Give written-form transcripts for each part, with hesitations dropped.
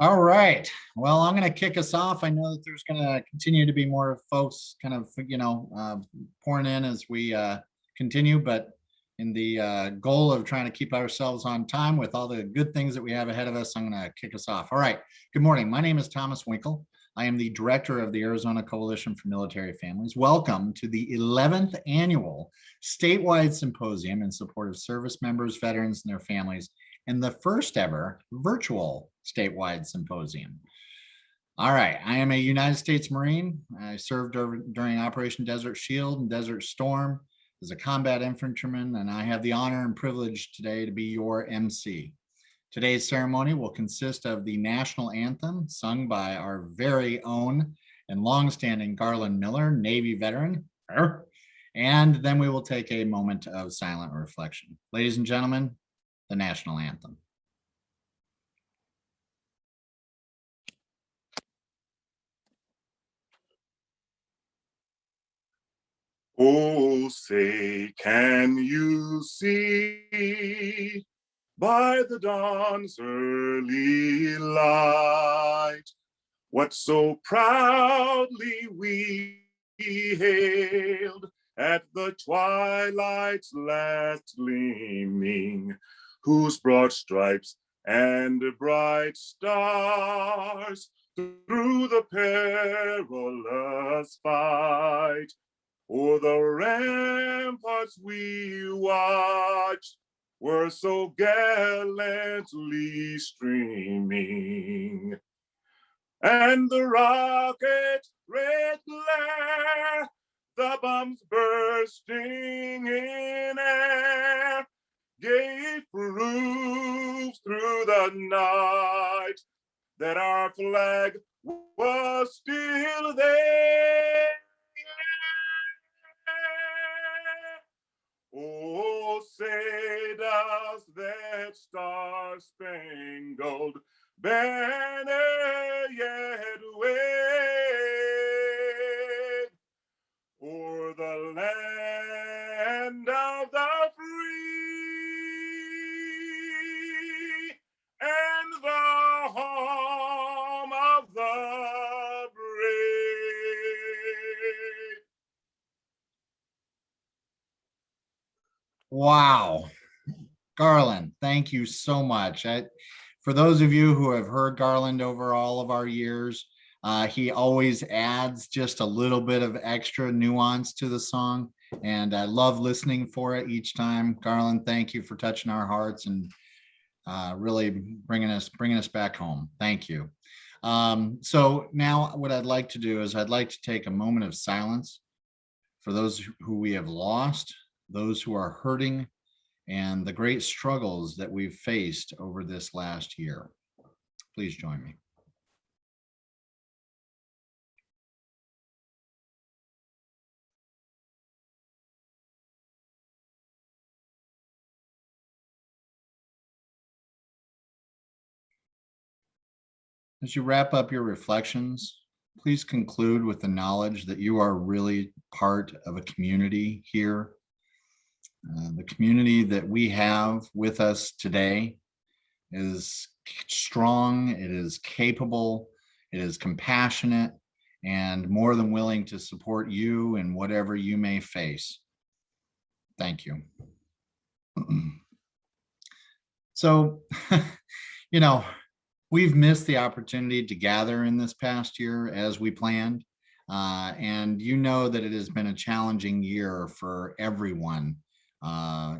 All right. Well, I'm going to kick us off. I know that there's going to continue to be more folks kind of, pouring in as we continue, but in the goal of trying to keep ourselves on time with all the good things that we have ahead of us, I'm going to kick us off. All right. Good morning. My name is Thomas Winkel. I am the director of the Arizona Coalition for Military Families. Welcome to the 11th annual statewide symposium in support of service members, veterans, and their families, and the first ever virtual statewide symposium. All right, I am a United States Marine. I served during Operation Desert Shield and Desert Storm as a combat infantryman, and I have the honor and privilege today to be your MC. Today's ceremony will consist of the National Anthem sung by our very own and longstanding Garland Miller, Navy veteran, and then we will take a moment of silent reflection. Ladies and gentlemen, the National Anthem. Oh, say, can you see by the dawn's early light what so proudly we hailed at the twilight's last gleaming, whose broad stripes and bright stars through the perilous fight o'er the ramparts we watched were so gallantly streaming. And the rocket red glare, the bombs bursting in air, gave proofs through the night that our flag was still there. Oh, say does that star-spangled banner yet wave o'er the land of the free and the home of the brave? Wow. Garland, thank you so much. For those of you who have heard Garland over all of our years, he always adds just a little bit of extra nuance to the song, and I love listening for it each time. Garland, thank you for touching our hearts and really bringing us back home. Thank you. So now what I'd like to do is I'd like to take a moment of silence for those who we have lost, those who are hurting, and the great struggles that we've faced over this last year. Please join me. As you wrap up your reflections, please conclude with the knowledge that you are really part of a community here. The community that we have with us today is strong, it is capable, it is compassionate, and more than willing to support you in whatever you may face. Thank you. So, we've missed the opportunity to gather in this past year as we planned. And you know that it has been a challenging year for everyone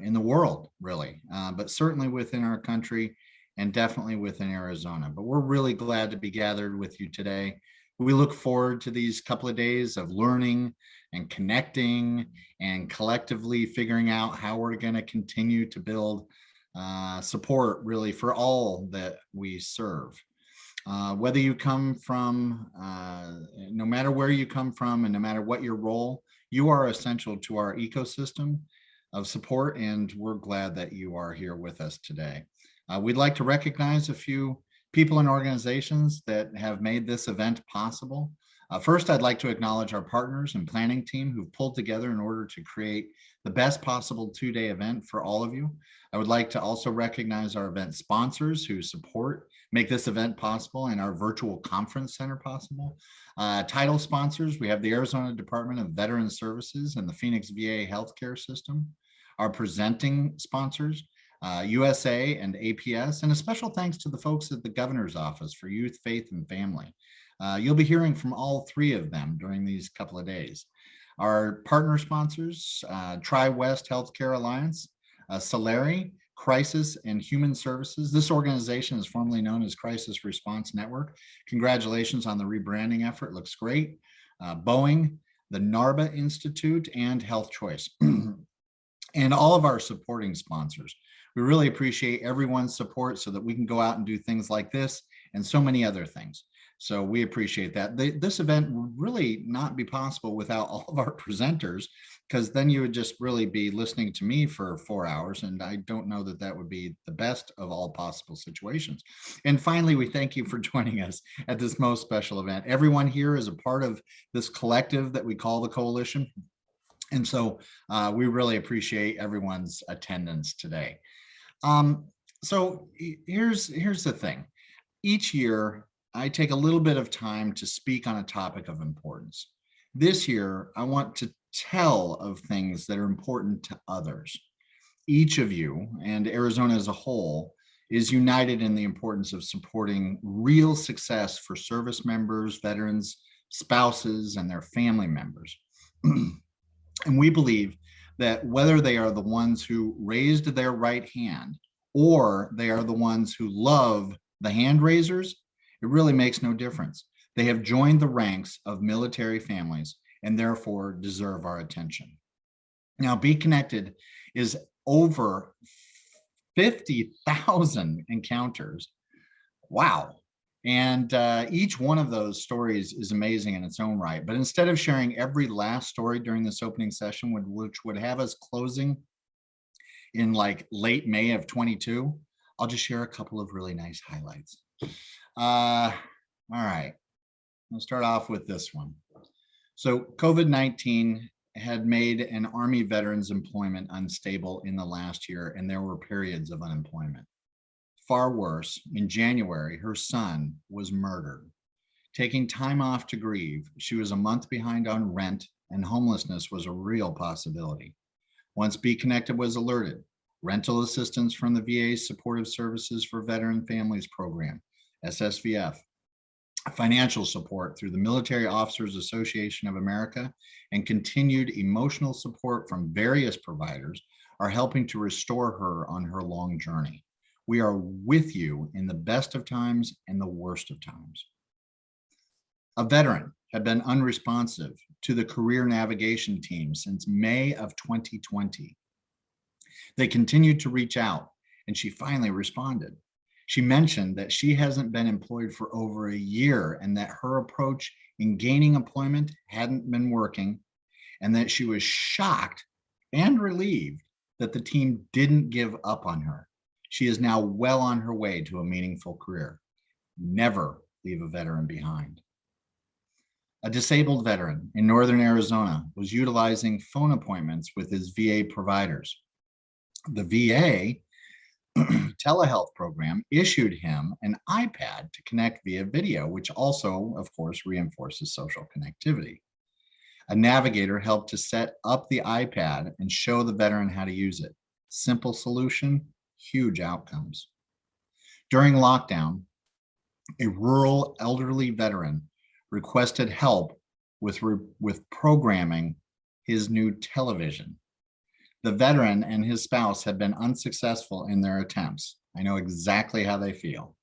in the world, really, but certainly within our country and definitely within Arizona. But we're really glad to be gathered with you today. We look forward to these couple of days of learning and connecting and collectively figuring out how we're going to continue to build support really for all that we serve. Whether you come from, no matter where you come from and no matter what your role, you are essential to our ecosystem of support, and we're glad that you are here with us today. We'd like to recognize a few people and organizations that have made this event possible. First, I'd like to acknowledge our partners and planning team who've pulled together in order to create the best possible two-day event for all of you. I would like to also recognize our event sponsors who support make this event possible and our virtual conference center possible. Title sponsors, we have the Arizona Department of Veteran Services and the Phoenix VA Healthcare System. Our presenting sponsors, USA and APS, and a special thanks to the folks at the Governor's Office for Youth, Faith, and Family. You'll be hearing from all three of them during these couple of days. Our partner sponsors, Tri-West Healthcare Alliance, Solari, Crisis and Human Services. This organization is formerly known as Crisis Response Network. Congratulations on the rebranding effort, looks great. Boeing, the NARBA Institute, and Health Choice. And all of our supporting sponsors. We really appreciate everyone's support so that we can go out and do things like this and so many other things. So we appreciate that. This event would really not be possible without all of our presenters, because then you would just really be listening to me for 4 hours, and I don't know that that would be the best of all possible situations. And finally, we thank you for joining us at this most special event. Everyone here is a part of this collective that we call the Coalition. And so we really appreciate everyone's attendance today. So here's the thing. Each year, I take a little bit of time to speak on a topic of importance. This year, I want to tell of things that are important to others. Each of you, and Arizona as a whole, is united in the importance of supporting real success for service members, veterans, spouses, and their family members. And we believe that whether they are the ones who raised their right hand or they are the ones who love the hand raisers, it really makes no difference. They have joined the ranks of military families and therefore deserve our attention. Now, Be Connected is over 50,000 encounters. Wow. And each one of those stories is amazing in its own right. But instead of sharing every last story during this opening session, which would have us closing in like late May of 22, I'll just share a couple of really nice highlights. All right, I'll start off with this one. So COVID-19 had made an Army veteran's employment unstable in the last year, and there were periods of unemployment. Far worse, in January, her son was murdered. Taking time off to grieve, she was a month behind on rent, and homelessness was a real possibility. Once Be Connected was alerted, rental assistance from the VA's Supportive Services for Veteran Families program, SSVF, financial support through the Military Officers Association of America, and continued emotional support from various providers are helping to restore her on her long journey. We are with you in the best of times and the worst of times. A veteran had been unresponsive to the career navigation team since May of 2020. They continued to reach out, and she finally responded. She mentioned that she hasn't been employed for over a year and that her approach in gaining employment hadn't been working, and that she was shocked and relieved that the team didn't give up on her. She is now well on her way to a meaningful career. Never leave a veteran behind. A disabled veteran in Northern Arizona was utilizing phone appointments with his VA providers. The VA telehealth program issued him an iPad to connect via video, which also, of course, reinforces social connectivity. A navigator helped to set up the iPad and show the veteran how to use it. Simple solution, huge outcomes. During lockdown, a rural elderly veteran requested help with programming his new television. The veteran and his spouse had been unsuccessful in their attempts. I know exactly how they feel.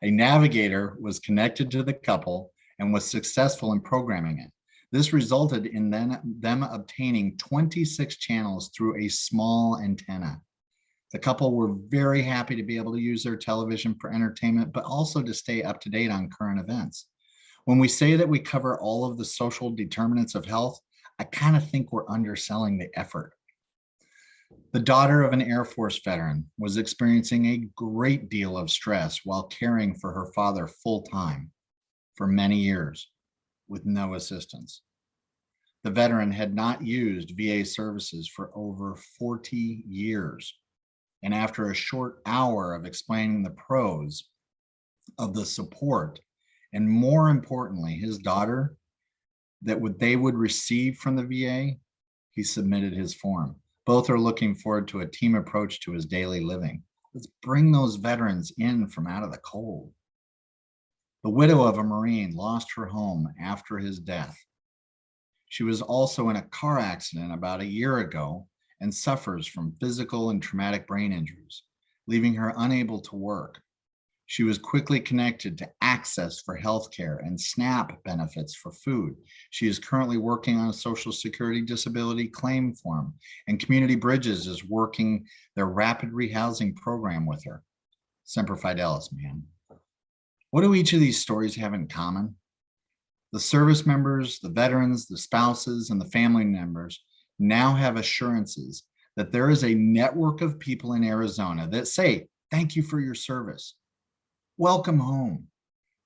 A navigator was connected to the couple and was successful in programming it. This resulted in them obtaining 26 channels through a small antenna. The couple were very happy to be able to use their television for entertainment, but also to stay up to date on current events. When we say that we cover all of the social determinants of health, I kind of think we're underselling the effort. The daughter of an Air Force veteran was experiencing a great deal of stress while caring for her father full-time for many years with no assistance. The veteran had not used VA services for over 40 years. And after a short hour of explaining the pros of the support, and more importantly, his daughter, that they would receive from the VA, he submitted his form. Both are looking forward to a team approach to his daily living. Let's bring those veterans in from out of the cold. The widow of a Marine lost her home after his death. She was also in a car accident about a year ago and suffers from physical and traumatic brain injuries, leaving her unable to work. She was quickly connected to access for healthcare and SNAP benefits for food. She is currently working on a Social Security disability claim form, and Community Bridges is working their rapid rehousing program with her. Semper Fidelis, man. What do each of these stories have in common? The service members, the veterans, the spouses, and the family members now have assurances that there is a network of people in Arizona that say, thank you for your service, welcome home,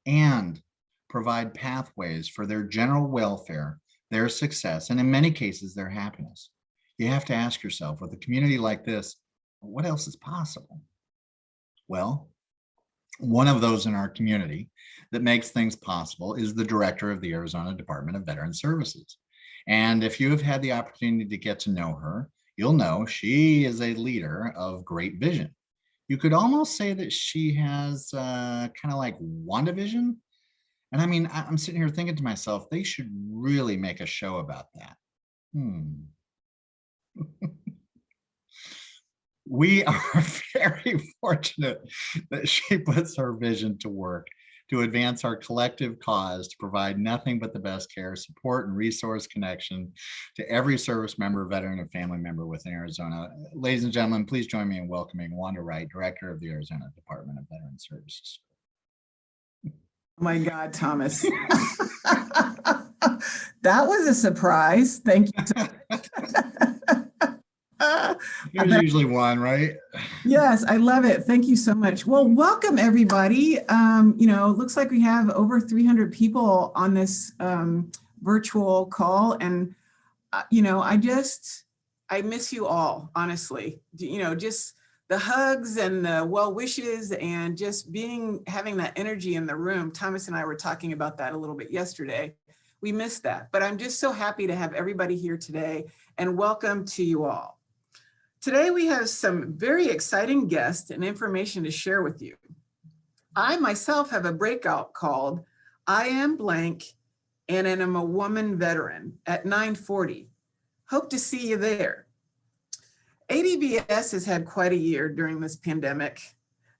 and provide pathways for their general welfare, their success, and in many cases, their happiness. You have to ask yourself, with a community like this, what else is possible? Well, one of those in our community that makes things possible is the director of the Arizona Department of Veteran Services. And if you have had the opportunity to get to know her, you'll know she is a leader of great vision. You could almost say that she has kind of like WandaVision. And I mean, I'm sitting here thinking to myself, they should really make a show about that. We are very fortunate that she puts her vision to work to advance our collective cause to provide nothing but the best care, support, and resource connection to every service member, veteran, and family member within Arizona. Ladies and gentlemen, please join me in welcoming Wanda Wright, Director of the Arizona Department of Veteran Services. Oh my God, Thomas. That was a surprise. Thank you. There's usually one, right? Yes, I love it. Thank you so much. Well, welcome everybody. Looks like we have over 300 people on this virtual call, and I miss you all, honestly. Just the hugs and the well wishes and just having that energy in the room. Thomas and I were talking about that a little bit yesterday. We missed that, but I'm just so happy to have everybody here today, and welcome to you all. Today, we have some very exciting guests and information to share with you. I myself have a breakout called I Am Blank and I'm a Woman Veteran at 9:40. Hope to see you there. ADVS has had quite a year during this pandemic.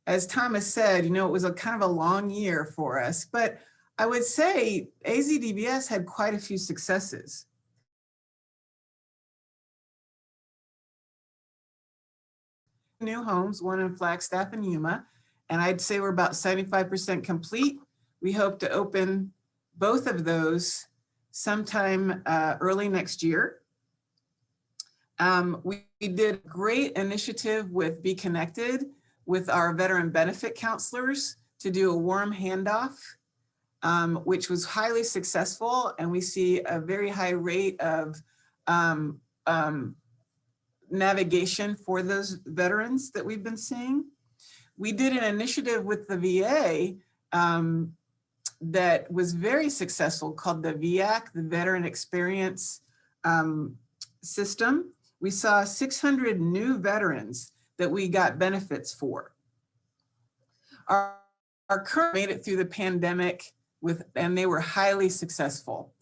As Thomas said, it was a kind of a long year for us, but I would say AZDVS had quite a few successes. New homes, one in Flagstaff and Yuma, and I'd say we're about 75% complete. We hope to open both of those sometime early next year. We did a great initiative with Be Connected with our veteran benefit counselors to do a warm handoff, which was highly successful, and we see a very high rate of navigation for those veterans that we've been seeing. We did an initiative with the VA that was very successful called the VAC, the Veteran Experience System. We saw 600 new veterans that we got benefits for. Our current made it through the pandemic and they were highly successful.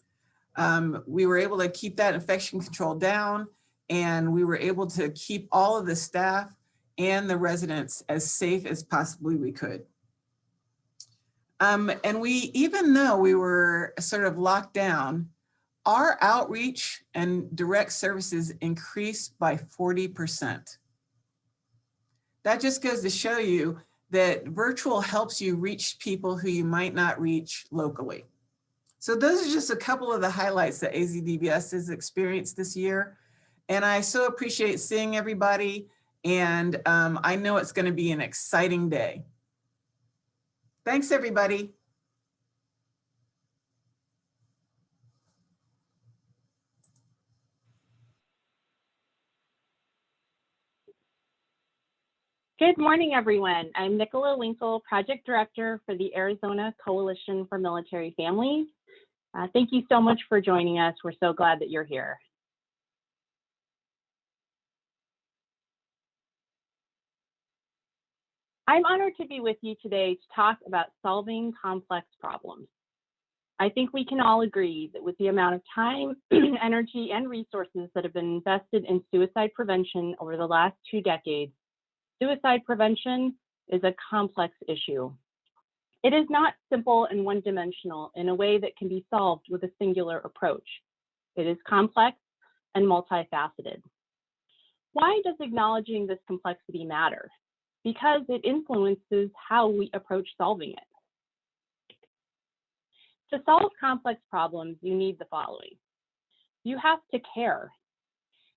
We were able to keep that infection control down, and we were able to keep all of the staff and the residents as safe as possibly we could. And even though we were sort of locked down, our outreach and direct services increased by 40%. That just goes to show you that virtual helps you reach people who you might not reach locally. So those are just a couple of the highlights that AZDVS has experienced this year. And I so appreciate seeing everybody. And I know it's going to be an exciting day. Thanks, everybody. Good morning, everyone. I'm Nicola Winkel, Project Director for the Arizona Coalition for Military Families. Thank you so much for joining us. We're so glad that you're here. I'm honored to be with you today to talk about solving complex problems. I think we can all agree that with the amount of time, energy, and resources that have been invested in suicide prevention over the last 2 decades, suicide prevention is a complex issue. It is not simple and one-dimensional in a way that can be solved with a singular approach. It is complex and multifaceted. Why does acknowledging this complexity matter? Because it influences how we approach solving it. To solve complex problems, you need the following. You have to care.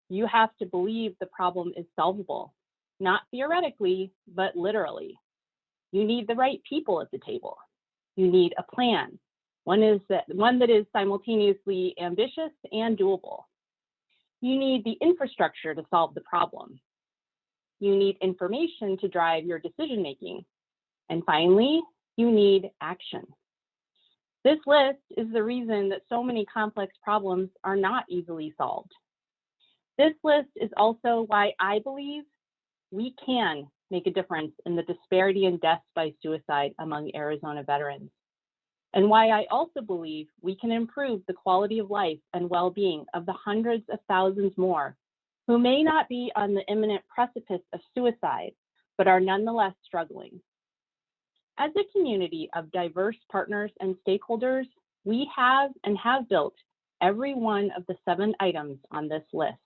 You have to believe the problem is solvable, not theoretically, but literally. You need the right people at the table. You need a plan, one that is simultaneously ambitious and doable. You need the infrastructure to solve the problem. You need information to drive your decision-making. And finally, you need action. This list is the reason that so many complex problems are not easily solved. This list is also why I believe we can make a difference in the disparity in deaths by suicide among Arizona veterans, and why I also believe we can improve the quality of life and well-being of the hundreds of thousands more who may not be on the imminent precipice of suicide, but are nonetheless struggling. As a community of diverse partners and stakeholders, we have and have built every one of the 7 items on this list.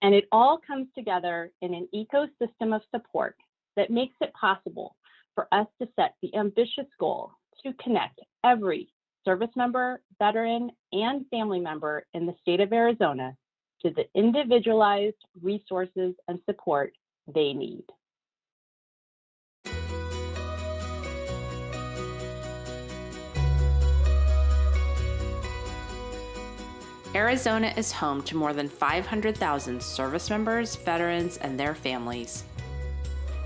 And it all comes together in an ecosystem of support that makes it possible for us to set the ambitious goal to connect every service member, veteran, and family member in the state of Arizona to the individualized resources and support they need. Arizona is home to more than 500,000 service members, veterans, and their families.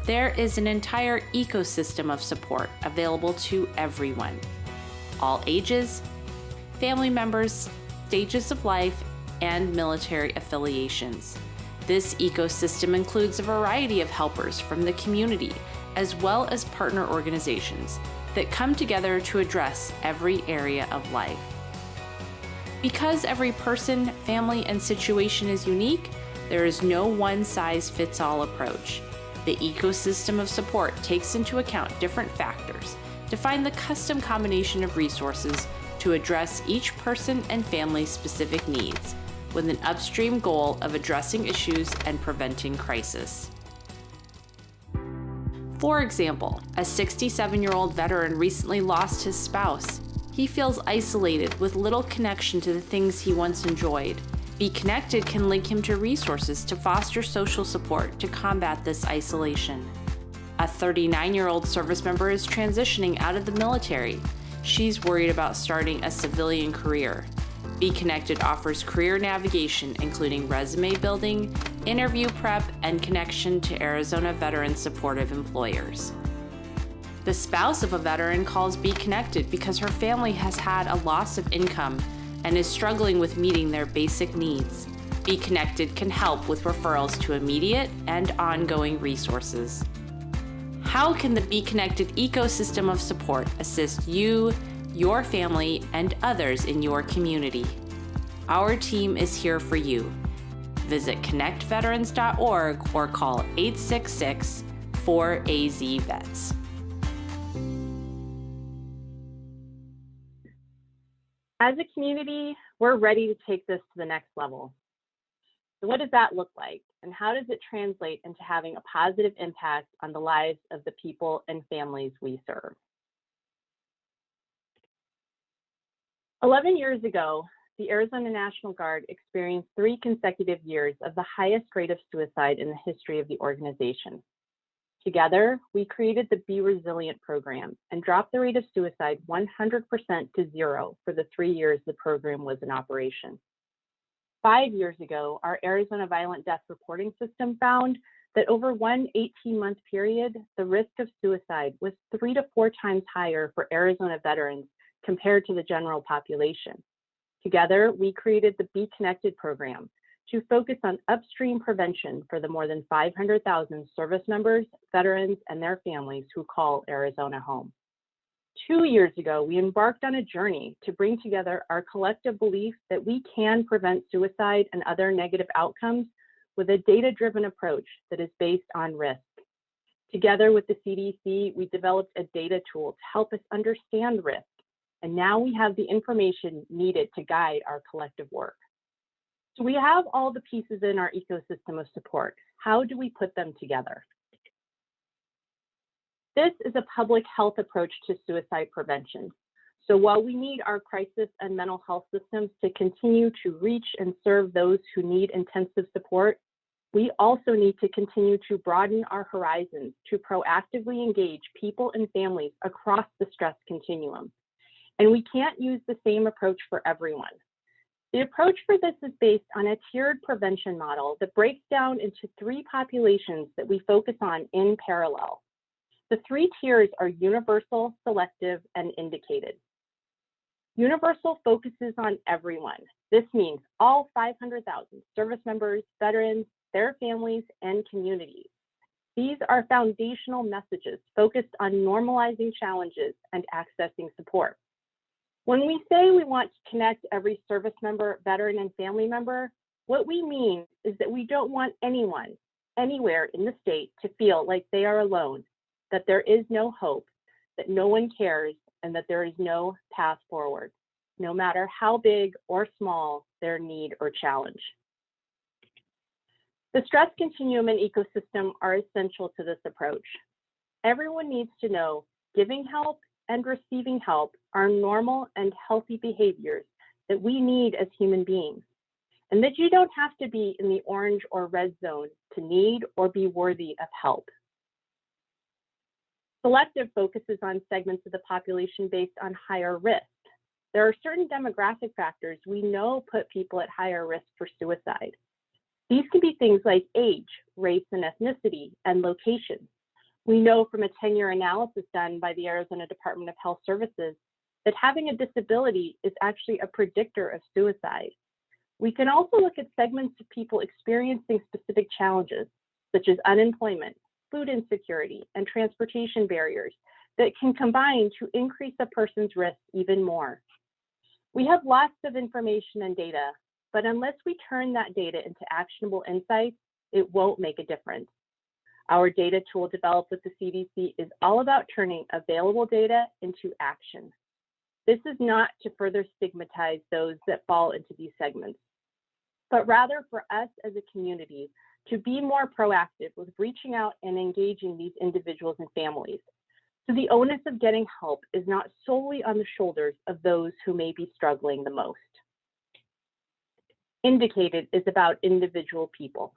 There is an entire ecosystem of support available to everyone. All ages, family members, stages of life, and military affiliations. This ecosystem includes a variety of helpers from the community, as well as partner organizations that come together to address every area of life. Because every person, family, and situation is unique, there is no one-size-fits-all approach. The ecosystem of support takes into account different factors to find the custom combination of resources to address each person and family's specific needs, with an upstream goal of addressing issues and preventing crisis. For example, a 67-year-old veteran recently lost his spouse. He feels isolated with little connection to the things he once enjoyed. Be Connected can link him to resources to foster social support to combat this isolation. A 39-year-old service member is transitioning out of the military. She's worried about starting a civilian career. Be Connected offers career navigation, including resume building, interview prep, and connection to Arizona veteran supportive employers. The spouse of a veteran calls Be Connected because her family has had a loss of income and is struggling with meeting their basic needs. Be Connected can help with referrals to immediate and ongoing resources. How can the Be Connected ecosystem of support assist you, your family, and others in your community? Our team is here for you. Visit connectveterans.org or call 866-4AZ-VETS. As a community, we're ready to take this to the next level. So what does that look like? And how does it translate into having a positive impact on the lives of the people and families we serve? 11 years ago, the Arizona National Guard experienced 3 consecutive years of the highest rate of suicide in the history of the organization. Together, we created the Be Resilient program and dropped the rate of suicide 100% to 0 for the 3 years the program was in operation. 5 years ago, our Arizona Violent Death Reporting System found that over one 18-month period, the risk of suicide was 3 to 4 times higher for Arizona veterans compared to the general population. Together, we created the Be Connected program to focus on upstream prevention for the more than 500,000 service members, veterans, and their families who call Arizona home. 2 years ago, we embarked on a journey to bring together our collective belief that we can prevent suicide and other negative outcomes with a data-driven approach that is based on risk. Together with the CDC, we developed a data tool to help us understand risk, and now we have the information needed to guide our collective work. So we have all the pieces in our ecosystem of support. How do we put them together? This is a public health approach to suicide prevention. So while we need our crisis and mental health systems to continue to reach and serve those who need intensive support, we also need to continue to broaden our horizons to proactively engage people and families across the stress continuum. And we can't use the same approach for everyone. The approach for this is based on a tiered prevention model that breaks down into 3 populations that we focus on in parallel. The 3 tiers are universal, selective, and indicated. Universal focuses on everyone. This means all 500,000 service members, veterans, their families, and communities. These are foundational messages focused on normalizing challenges and accessing support. When we say we want to connect every service member, veteran, and family member, what we mean is that we don't want anyone, anywhere in the state to feel like they are alone, that there is no hope, that no one cares, and that there is no path forward, no matter how big or small their need or challenge. The stress continuum and ecosystem are essential to this approach. Everyone needs to know giving help and receiving help are normal and healthy behaviors that we need as human beings, and that you don't have to be in the orange or red zone to need or be worthy of help. Selective focuses on segments of the population based on higher risk. There are certain demographic factors we know put people at higher risk for suicide. These can be things like age, race and ethnicity, and location. We know from a 10-year analysis done by the Arizona Department of Health Services that having a disability is actually a predictor of suicide. We can also look at segments of people experiencing specific challenges, such as unemployment, food insecurity, and transportation barriers that can combine to increase a person's risk even more. We have lots of information and data, but unless we turn that data into actionable insights, it won't make a difference. Our data tool developed with the CDC is all about turning available data into action. This is not to further stigmatize those that fall into these segments, but rather for us as a community to be more proactive with reaching out and engaging these individuals and families. So the onus of getting help is not solely on the shoulders of those who may be struggling the most. Indicated is about individual people.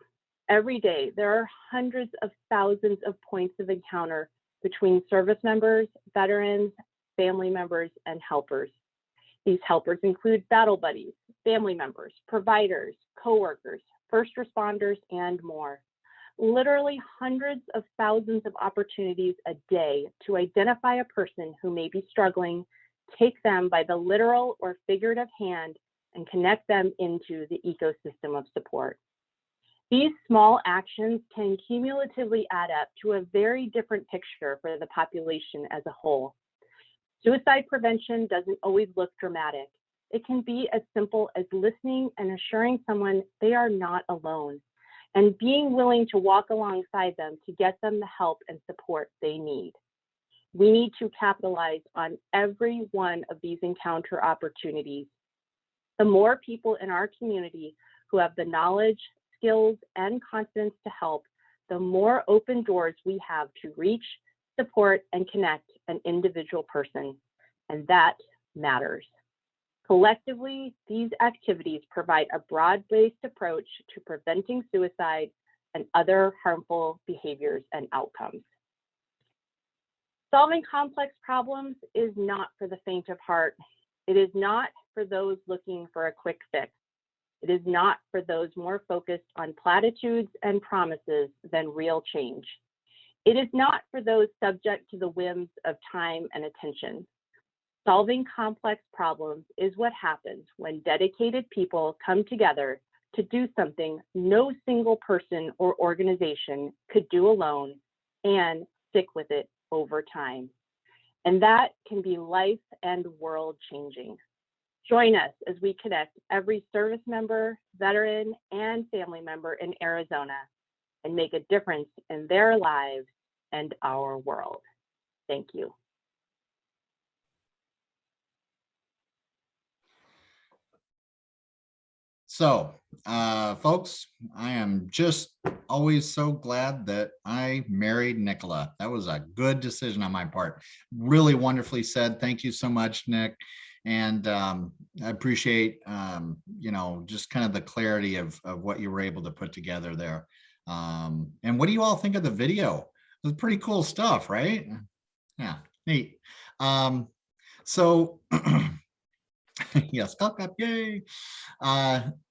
Every day, there are hundreds of thousands of points of encounter between service members, veterans, family members, and helpers. These helpers include battle buddies, family members, providers, coworkers, first responders, and more. Literally hundreds of thousands of opportunities a day to identify a person who may be struggling, take them by the literal or figurative hand, and connect them into the ecosystem of support. These small actions can cumulatively add up to a very different picture for the population as a whole. Suicide prevention doesn't always look dramatic. It can be as simple as listening and assuring someone they are not alone, and being willing to walk alongside them to get them the help and support they need. We need to capitalize on every one of these encounter opportunities. The more people in our community who have the knowledge, skills, and confidence to help, the more open doors we have to reach, support, and connect an individual person, and that matters. Collectively, these activities provide a broad-based approach to preventing suicide and other harmful behaviors and outcomes. Solving complex problems is not for the faint of heart. It is not for those looking for a quick fix. It is not for those more focused on platitudes and promises than real change. It is not for those subject to the whims of time and attention. Solving complex problems is what happens when dedicated people come together to do something no single person or organization could do alone and stick with it over time. And that can be life and world changing. Join us as we connect every service member, veteran, and family member in Arizona and make a difference in their lives and our world. Thank you. So, folks, I am just always so glad that I married Nicola. That was a good decision on my part. Really wonderfully said. Thank you so much, Nick. And I appreciate, just kind of the clarity of what you were able to put together there. And what do you all think of the video? It was pretty cool stuff, right? Yeah, neat. So, yes, up, yay.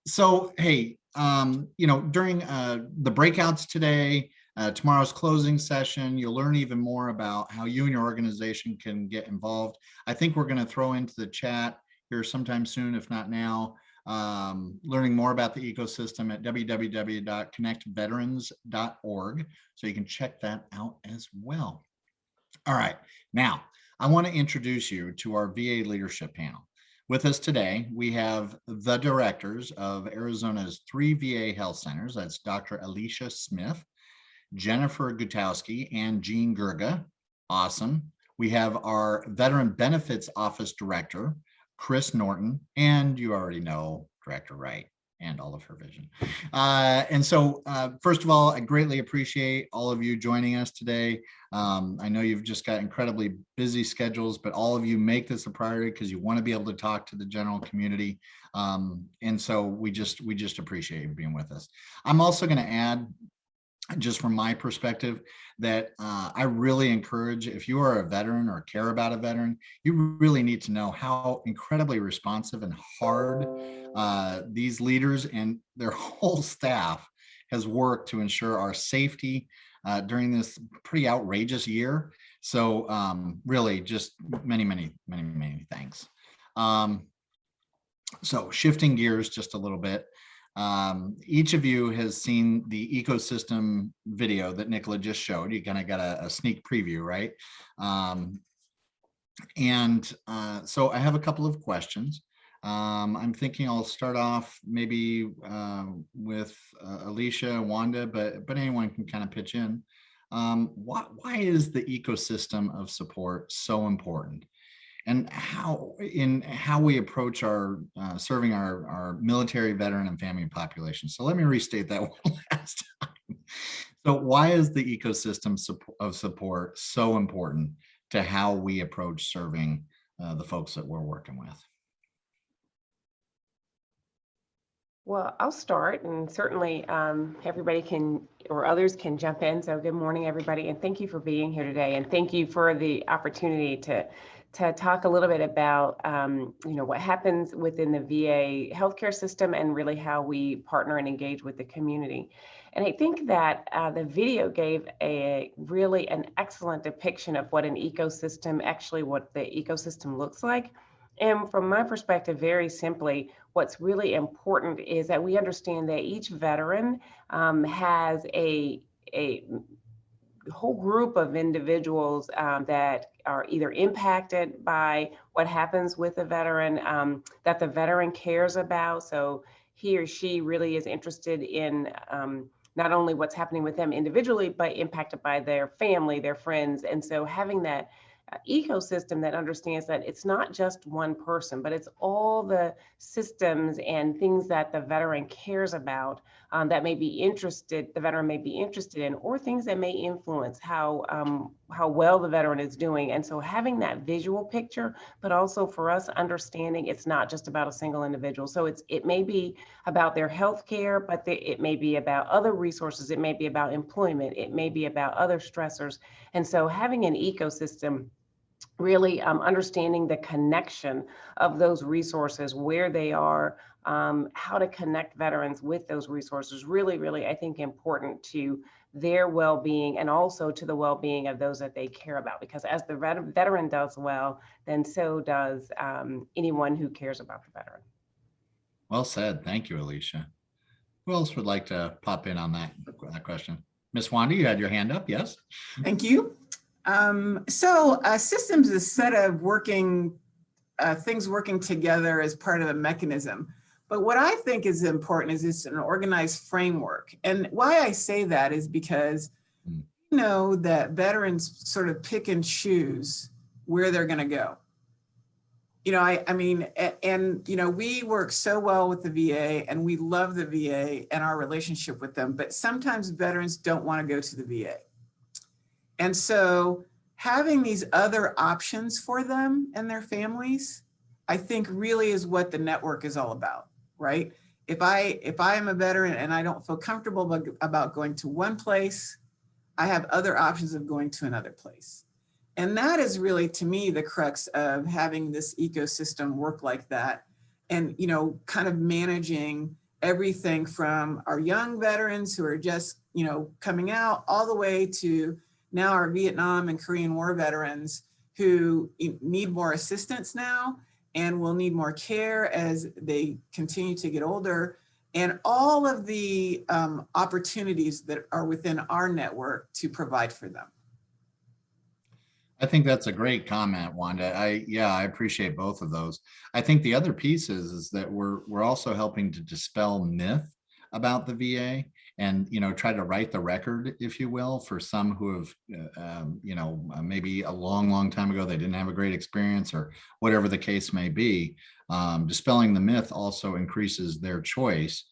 So, hey, during the breakouts today, tomorrow's closing session, you'll learn even more about how you and your organization can get involved. I think we're going to throw into the chat here sometime soon, if not now, learning more about the ecosystem at www.connectveterans.org. So you can check that out as well. All right, now I want to introduce you to our VA leadership panel. With us today, we have the directors of Arizona's 3 VA health centers. That's Dr. Alicia Smith, Jennifer Gatowski, and Jean Gurga. Awesome. We have our Veteran Benefits Office Director, Chris Norton, and you already know Director Wright and all of her vision. And so, first of all, I greatly appreciate all of you joining us today. I know you've just got incredibly busy schedules, but all of you make this a priority because you want to be able to talk to the general community. And so we just appreciate you being with us. I'm also going to add, just from my perspective, that I really encourage, if you are a veteran or care about a veteran, you really need to know how incredibly responsive and hard these leaders and their whole staff has worked to ensure our safety during this pretty outrageous year. So really just many thanks. So shifting gears just a little bit. Each of you has seen the ecosystem video that Nicola just showed. You kind of got a sneak preview, right? So I have a couple of questions. I'm thinking I'll start off maybe with Alicia, Wanda, but anyone can kind of pitch in. Why is the ecosystem of support so important? And how we approach our serving our military, veteran, and family population. So let me restate that one last time. So why is the ecosystem of support so important to how we approach serving the folks that we're working with? Well, I'll start, and certainly everybody can, or others can jump in. So good morning, everybody, and thank you for being here today. And thank you for the opportunity to talk a little bit about, what happens within the VA healthcare system and really how we partner and engage with the community. And I think that the video gave an excellent depiction of what an ecosystem, what the ecosystem looks like. And from my perspective, very simply, what's really important is that we understand that each veteran has a whole group of individuals that are either impacted by what happens with the veteran, that the veteran cares about. So he or she really is interested in not only what's happening with them individually, but impacted by their family, their friends. And so having that ecosystem that understands that it's not just one person, but it's all the systems and things that the veteran cares about that the veteran may be interested in, or things that may influence how well the veteran is doing. And so having that visual picture, but also for us understanding it's not just about a single individual. So it may be about their health care, but it may be about other resources. It may be about employment. It may be about other stressors. And so having an ecosystem really understanding the connection of those resources, where they are, how to connect veterans with those resources, really, really, I think, important to their well-being and also to the well-being of those that they care about. Because as the veteran does well, then so does anyone who cares about the veteran. Well said. Thank you, Alicia. Who else would like to pop in on that question? Miss Wanda, you had your hand up, yes? Thank you. So systems is a set of things working together as part of a mechanism. But what I think is important is it's an organized framework. And why I say that is because you know that veterans sort of pick and choose where they're going to go. You know, I mean, and you know, we work so well with the VA and we love the VA and our relationship with them, but sometimes veterans don't want to go to the VA. And so having these other options for them and their families, I think really is what the network is all about, right? If I am a veteran and I don't feel comfortable about going to one place, I have other options of going to another place. And that is really, to me, the crux of having this ecosystem work like that. And, you know, kind of managing everything from our young veterans who are just, you know, coming out all the way to now our Vietnam and Korean War veterans who need more assistance now and will need more care as they continue to get older, and all of the opportunities that are within our network to provide for them. I think that's a great comment, Wanda. I appreciate both of those. I think the other piece is that we're also helping to dispel myth about the VA and, you know, try to write the record, if you will, for some who have, you know, maybe a long time ago, they didn't have a great experience or whatever the case may be. Dispelling the myth also increases their choice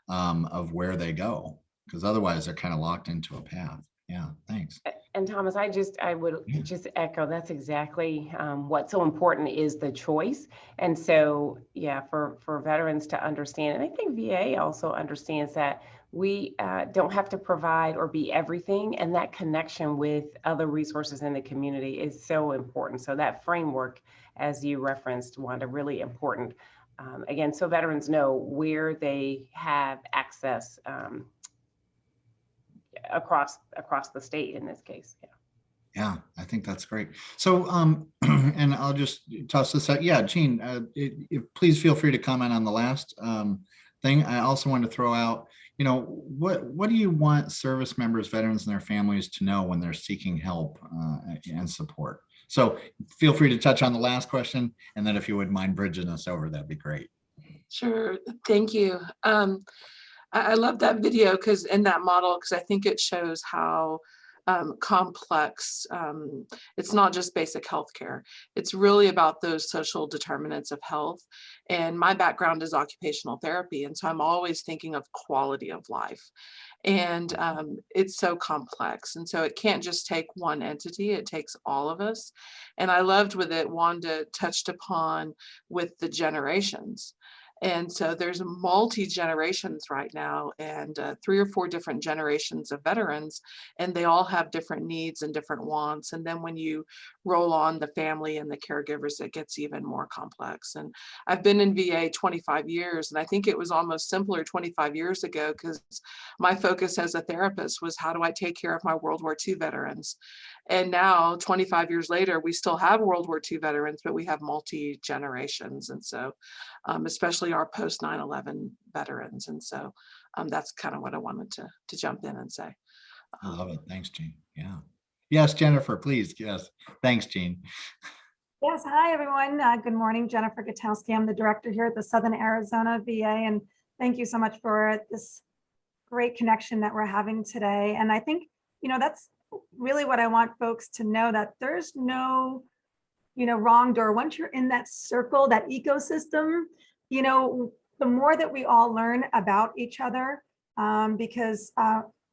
of where they go, because otherwise they're kind of locked into a path. Yeah, thanks. And Thomas, I would just echo, that's exactly what's so important is the choice. And so, yeah, for veterans to understand, and I think VA also understands that we don't have to provide or be everything, and that connection with other resources in the community is so important. So that framework, as you referenced, Wanda, really important. Again, so veterans know where they have access across the state in this case. Yeah, I think that's great. So, and I'll just toss this out. Yeah, Jean, please feel free to comment on the last thing. I also want to throw out, you know, what do you want service members, veterans, and their families to know when they're seeking help and support? So feel free to touch on the last question, and then if you wouldn't mind bridging us over, that'd be great. Sure, thank you. I love that video because in that model, because I think it shows how complex, it's not just basic healthcare. It's really about those social determinants of health. And my background is occupational therapy. And so I'm always thinking of quality of life. And it's so complex. And so it can't just take one entity, it takes all of us. And I loved with it, Wanda touched upon with the generations. And so there's multi-generations right now, and 3 or 4 different generations of veterans, and they all have different needs and different wants. And then when you roll on the family and the caregivers, it gets even more complex. And I've been in VA 25 years, and I think it was almost simpler 25 years ago because my focus as a therapist was how do I take care of my World War II veterans? And now 25 years later, we still have World War II veterans, but we have multi-generations. And so especially our post 9/11 veterans. And so that's kind of what I wanted to jump in and say. I love it. Thanks, Jean. Yeah. Yes, Jennifer, please. Yes. Thanks, Jean. Yes. Hi, everyone. Good morning. Jennifer Gatowski. I'm the director here at the Southern Arizona VA. And thank you so much for this great connection that we're having today. And I think, you know, that's really what I want folks to know, that there's no, you know, wrong door. Once you're in that circle, that ecosystem, you know, the more that we all learn about each other, because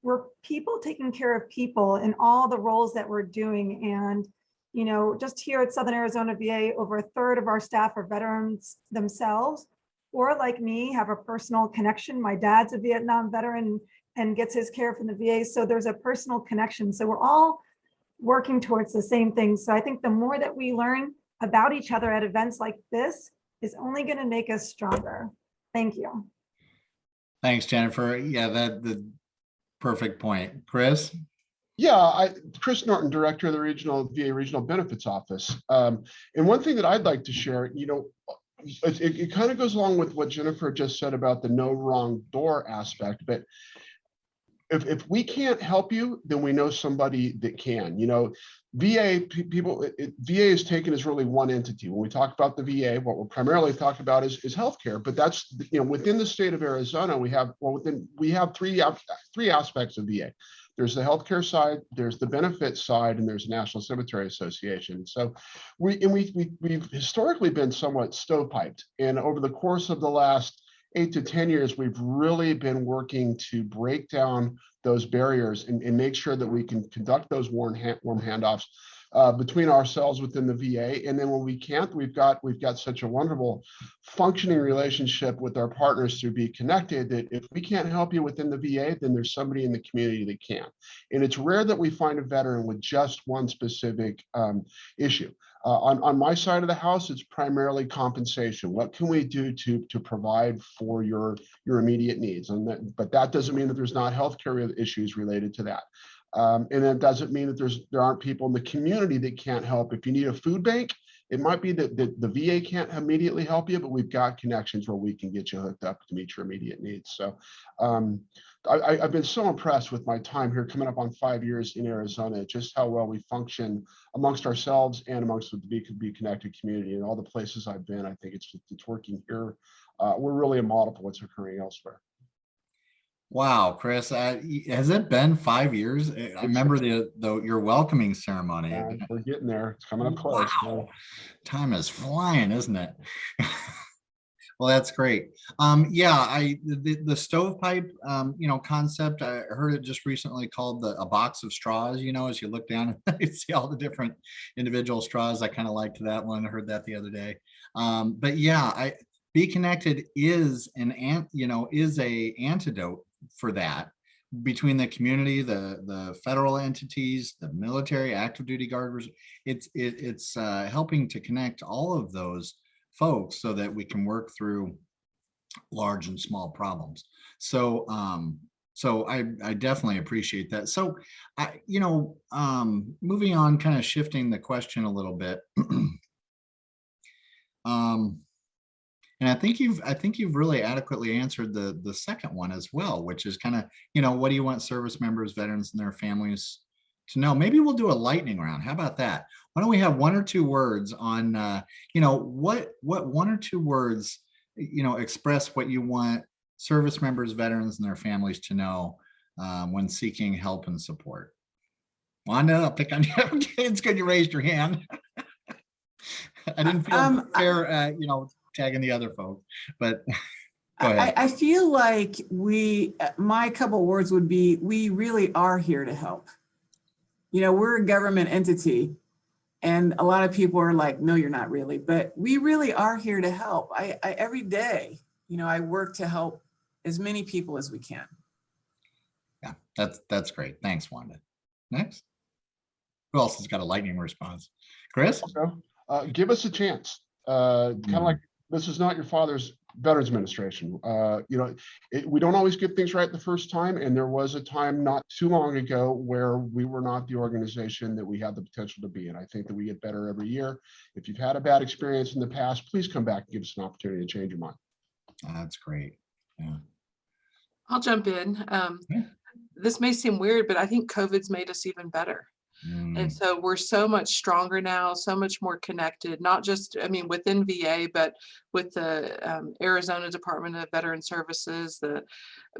we're people taking care of people in all the roles that we're doing. And, you know, just here at Southern Arizona VA, over 1/3 of our staff are veterans themselves, or like me, have a personal connection. My dad's a Vietnam veteran and gets his care from the VA. So there's a personal connection. So we're all working towards the same things. So I think the more that we learn about each other at events like this is only going to make us stronger. Thank you. Thanks, Jennifer. Yeah, the perfect point. Chris? Yeah, Chris Norton, Director of the VA Regional Benefits Office. And one thing that I'd like to share, it kind of goes along with what Jennifer just said about the no wrong door aspect, but if we can't help you, then we know somebody that can. VA VA is taken as really one entity. When we talk about the VA, what we're primarily talking about is healthcare. But that's within the state of Arizona, we have three aspects of VA. There's the healthcare side, there's the benefits side, and there's National Cemetery Association. So we've historically been somewhat stovepiped, and over the course of the last 8 to 10 years, we've really been working to break down those barriers and make sure that we can conduct those warm handoffs between ourselves within the VA. And then when we can't, we've got such a wonderful functioning relationship with our partners through Be Connected that if we can't help you within the VA, then there's somebody in the community that can. And it's rare that we find a veteran with just one specific issue. On my side of the house, it's primarily compensation. What can we do to provide for your immediate needs? But that doesn't mean that there's not healthcare issues related to that. And that doesn't mean that there aren't people in the community that can't help. If you need a food bank, it might be that the VA can't immediately help you, but we've got connections where we can get you hooked up to meet your immediate needs. So I've been so impressed with my time here, coming up on 5 years in Arizona, just how well we function amongst ourselves and amongst the Be Connected community. And all the places I've been, I think it's working here. We're really a model for what's occurring elsewhere. Wow, Chris, has it been 5 years? I remember your welcoming ceremony. We're getting there. It's coming up close. Wow. Time is flying, isn't it? Well, that's great. Yeah, the stovepipe, concept, I heard it just recently called a box of straws, as you look down and you see all the different individual straws. I kind of liked that one. I heard that the other day. But yeah, Be Connected is is a antidote for that between the community, the federal entities, the military, active duty guarders. It's helping to connect all of those folks so that we can work through large and small problems. So I definitely appreciate that. So moving on, kind of shifting the question a little bit. And I think you've really adequately answered the second one as well, which is kind of, what do you want service members, veterans, and their families to know? Maybe we'll do a lightning round. How about that? Why don't we have 1 or 2 words on, what 1 or 2 words, express what you want service members, veterans, and their families to know when seeking help and support. Wanda, I'll pick on you. Okay, it's good you raised your hand. I didn't feel fair, tagging the other folks, but go ahead. I feel like my couple words would be, we really are here to help. We're a government entity, and a lot of people are like, no, you're not really, but we really are here to help. I every day, I work to help as many people as we can. Yeah, that's great. Thanks, Wanda. Next. Who else has got a lightning response? Chris? Okay. Give us a chance. Kind of like, this is not your father's Veterans Administration. We don't always get things right the first time. And there was a time not too long ago where we were not the organization that we had the potential to be. And I think that we get better every year. If you've had a bad experience in the past, please come back and give us an opportunity to change your mind. That's great. Yeah. I'll jump in. This may seem weird, but I think COVID's made us even better. And so we're so much stronger now, so much more connected, not just, within VA, but with the Arizona Department of Veteran Services, the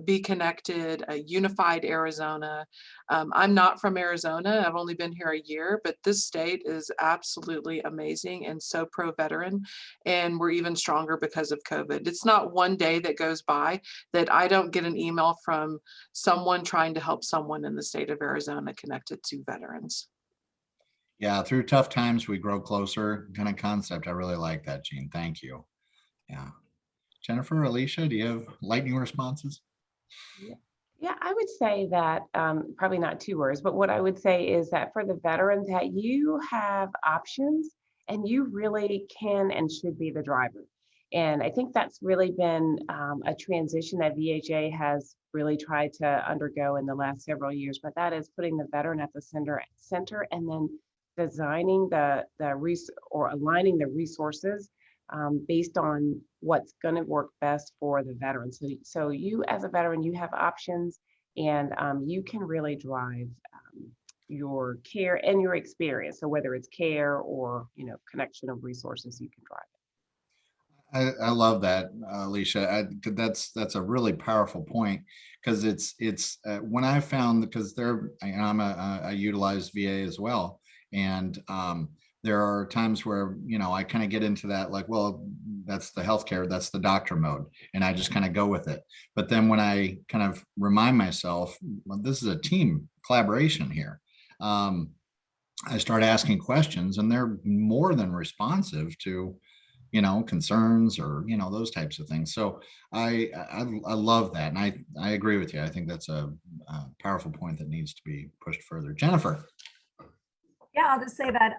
Be Connected, Unified Arizona. I'm not from Arizona. I've only been here a year, but this state is absolutely amazing and so pro-veteran. And we're even stronger because of COVID. It's not one day that goes by that I don't get an email from someone trying to help someone in the state of Arizona connected to veterans. Yeah, through tough times, we grow closer kind of concept. I really like that, Jean. Thank you. Yeah. Jennifer, Alicia, do you have lightning responses? Yeah, I would say that probably not 2 words, but what I would say is that for the veterans, that you have options and you really can and should be the driver. And I think that's really been a transition that VHA has really tried to undergo in the last several years, but that is putting the veteran at the center and then designing or aligning the resources based on what's going to work best for the veteran. So you as a veteran, you have options, and you can really drive your care and your experience. So whether it's care or connection of resources, you can drive it. I love that, Alicia. That's a really powerful point, because it's when I found, because I utilize VA as well, and there are times where I kind of get into that, like, well, that's the healthcare, that's the doctor mode, and I just kind of go with it. But then when I kind of remind myself, well, this is a team collaboration here, I start asking questions, and they're more than responsive to concerns or those types of things. So I love that, and I agree with you. I think that's a powerful point that needs to be pushed further. Jennifer. Yeah, I'll just say that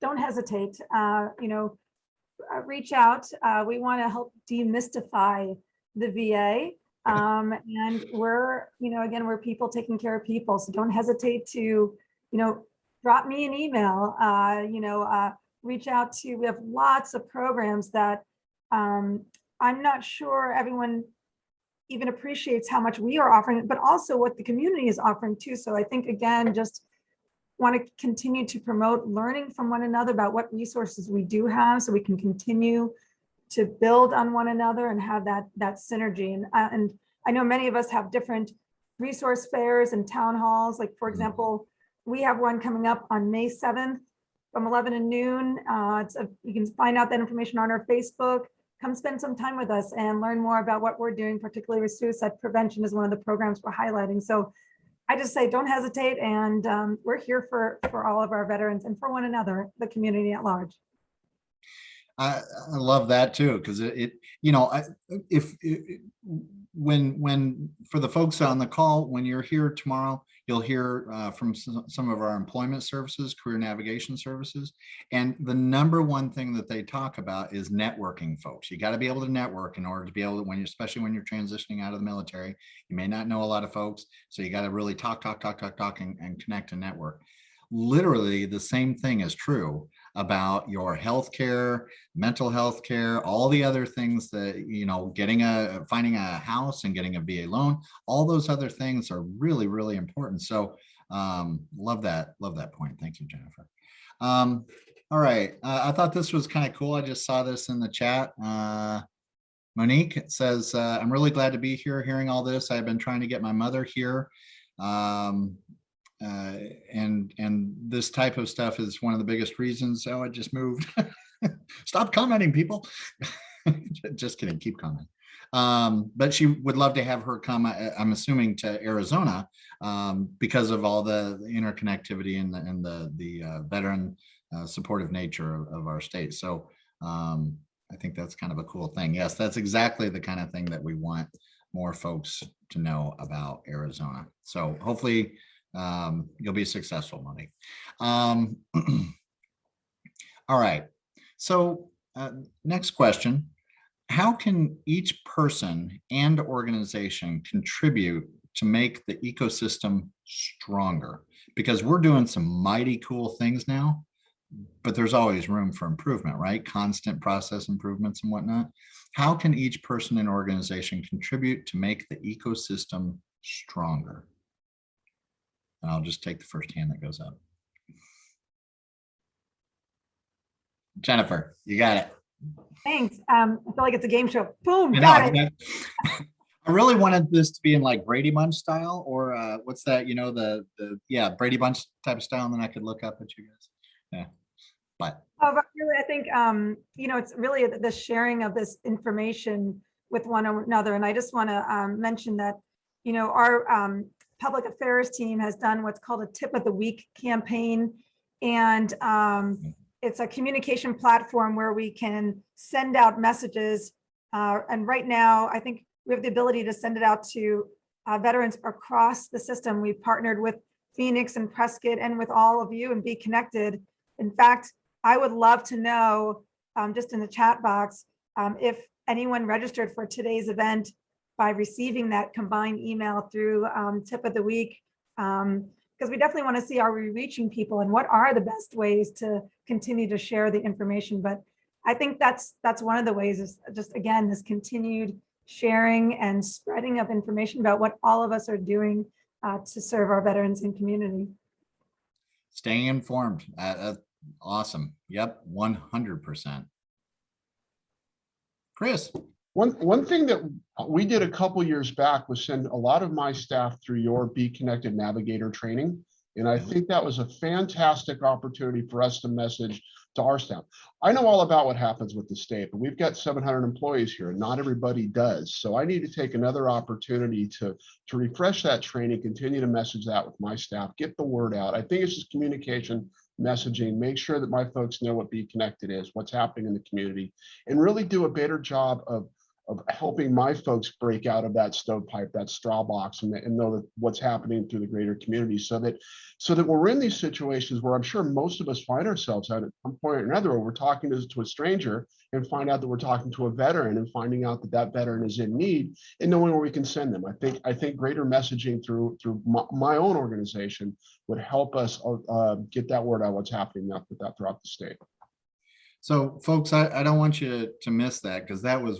don't hesitate. Reach out. We want to help demystify the VA, and we're again, we're people taking care of people. So don't hesitate to drop me an email. Reach out to. We have lots of programs that I'm not sure everyone even appreciates how much we are offering, but also what the community is offering too. So I think, again, just want to continue to promote learning from one another about what resources we do have, so we can continue to build on one another and have that synergy. And I know many of us have different resource fairs and town halls. Like, for example, we have one coming up on May 7th from 11 to noon. You can find out that information on our Facebook. Come spend some time with us and learn more about what we're doing, particularly with suicide prevention is one of the programs we're highlighting. So I just say, don't hesitate. And we're here for all of our veterans and for one another, the community at large. I love that too, because when for the folks on the call, when you're here tomorrow, you'll hear from some of our employment services, career navigation services, and the number one thing that they talk about is networking. Folks, you got to be able to network in order to be able to, especially when you're transitioning out of the military, you may not know a lot of folks, so you got to really talk and connect and network. Literally the same thing is true about your healthcare, mental health care, all the other things that, finding a house and getting a VA loan, all those other things are really, really important. So love that point. Thank you, Jennifer. All right. I thought this was kind of cool. I just saw this in the chat. Monique says, I'm really glad to be here hearing all this. I've been trying to get my mother here. And this type of stuff is one of the biggest reasons. Oh, I just moved. Stop commenting, people. Just kidding. Keep commenting. But she would love to have her come, I'm assuming, to Arizona because of all the interconnectivity and the veteran supportive nature of our state. So I think that's kind of a cool thing. Yes, that's exactly the kind of thing that we want more folks to know about Arizona. So hopefully you'll be successful, Monique. All right. So next question. How can each person and organization contribute to make the ecosystem stronger? Because we're doing some mighty cool things now, but there's always room for improvement, right? Constant process improvements and whatnot. How can each person and organization contribute to make the ecosystem stronger? And I'll just take the first hand that goes up. Jennifer, you got it. Thanks. I feel like it's a game show. Boom, got it. I really wanted this to be in like Brady Bunch style, or what's that? The Brady Bunch type of style, and then I could look up at you guys. Yeah, but really, I think it's really the sharing of this information with one another, and I just want to mention that our public affairs team has done what's called a Tip of the Week campaign, and it's a communication platform where we can send out messages. And right now, I think we have the ability to send it out to veterans across the system. We've partnered with Phoenix and Prescott and with all of you and Be Connected. In fact, I would love to know, just in the chat box, if anyone registered for today's event by receiving that combined email through tip of the week, because we definitely want to see, are we reaching people and what are the best ways to continue to share the information. But I think that's one of the ways is just, again, this continued sharing and spreading of information about what all of us are doing to serve our veterans and community. Staying informed. Awesome. Yep. 100%. Chris. One thing that we did a couple years back was send a lot of my staff through your Be Connected Navigator training. And I think that was a fantastic opportunity for us to message to our staff. I know all about what happens with the state, but we've got 700 employees here and not everybody does. So I need to take another opportunity to refresh that training, continue to message that with my staff, get the word out. I think it's just communication, messaging, make sure that my folks know what Be Connected is, what's happening in the community, and really do a better job of helping my folks break out of that stovepipe, that straw box, and know that what's happening through the greater community, so that we're in these situations where I'm sure most of us find ourselves at some point or another, where we're talking to a stranger and find out that we're talking to a veteran and finding out that that veteran is in need and knowing where we can send them. I think greater messaging through my own organization would help us get that word out what's happening throughout the state. So folks, I don't want you to miss that, because that was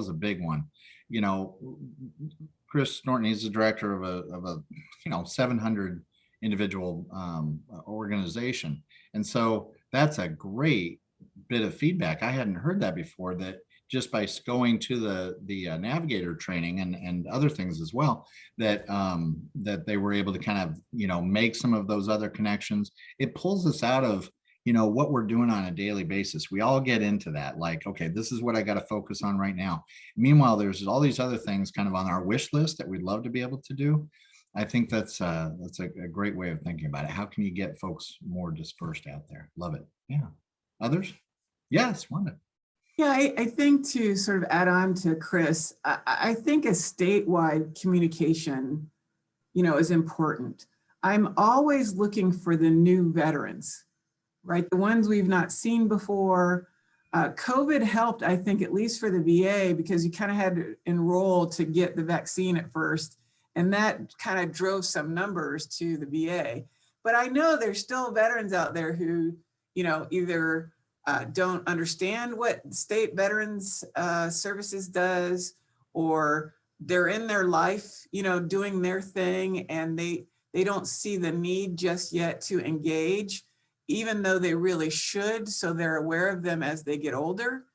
a big one. You know, Chris Norton, he's the director of a 700 individual organization. And so that's a great bit of feedback. I hadn't heard that before, that just by going to the navigator training and other things as well, that they were able to kind of, make some of those other connections. It pulls us out of what we're doing on a daily basis. We all get into that, like, okay, this is what I got to focus on right now. Meanwhile, there's all these other things kind of on our wish list that we'd love to be able to do. I think that's a great way of thinking about it. How can you get folks more dispersed out there? Love it. Yeah. Others? Yes, Wanda. Yeah, I think, to sort of add on to Chris, I think a statewide communication, is important. I'm always looking for the new veterans, right? The ones we've not seen before. COVID helped, I think, at least for the VA, because you kind of had to enroll to get the vaccine at first. And that kind of drove some numbers to the VA. But I know there's still veterans out there who, either don't understand what state Veterans Services does, or they're in their life, doing their thing, and they don't see the need just yet to engage, even though they really should, so they're aware of them as they get older.